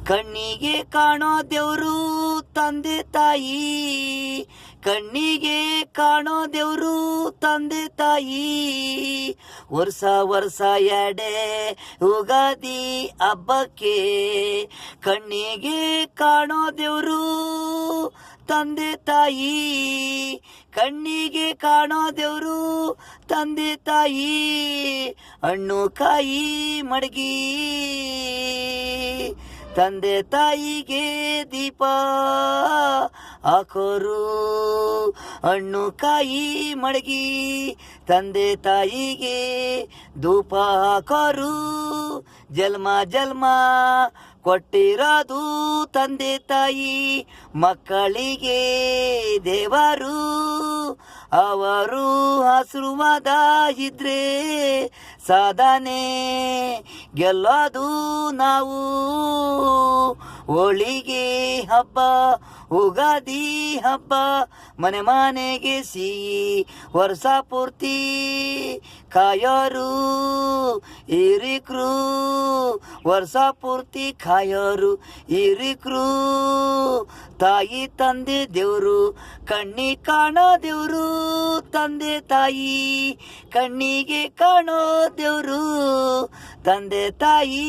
ಕಣ್ಣಿಗೆ ಕಾಣೋ ದೇವ್ರು ತಂದೆ ತಾಯಿ, ಕಣ್ಣಿಗೆ ಕಾಣೋ ದೇವ್ರು ತಂದೆ ತಾಯಿ. ವರ್ಷ ವರ್ಷ ಎಡೆ ಯುಗಾದಿ ಹಬ್ಬಕ್ಕೆ ಕಣ್ಣಿಗೆ ಕಾಣೋ ದೇವ್ರು ತಂದೆ ತಾಯಿ, ಕಣ್ಣಿಗೆ ಕಾಣೋ ದೇವ್ರು ತಂದೆ ತಾಯಿ. ಹಣ್ಣು ಕಾಯಿ ಮಡಗಿ ತಂದೆ ತಾಯಿಗೆ ದೀಪ ಹಾಕೋರು, ಹಣ್ಣು ಕಾಯಿ ಮಡಗಿ ತಂದೆ ತಾಯಿಗೆ ಧೂಪ ಹಾಕೋರು. ಜನ್ಮ ಜನ್ಮ ಕೊಟ್ಟಿರೋದು ತಂದೆ ತಾಯಿ ಮಕ್ಕಳಿಗೆ ದೇವರು, ಅವರು ಆಶೀರ್ವಾದ ಇದ್ರೆ ಸಾಧನೆ ಗೆಲ್ಲೋದು ನಾವು. ಹೋಳಿಗೆ ಹಬ್ಬ ಯುಗಾದಿ ಹಬ್ಬ ಮನೆ ಮನೆಗೆ ಸಿಹಿ ವರ್ಷ ಪೂರ್ತಿ ಕಾಯೋರು ಹಿರಿಕ್ರು, ವರ್ಷ ಪೂರ್ತಿ ಕಾಯೋರು ಹಿರಿಕ್ರು. ತಾಯಿ ತಂದೆ ದೇವ್ರು ಕಣ್ಣಿ ಕಾಣೋ ದೇವ್ರು ತಂದೆ ತಾಯಿ, ಕಣ್ಣಿಗೆ ಕಾಣೋ ದೇವ್ರು ತಂದೆ ತಾಯಿ.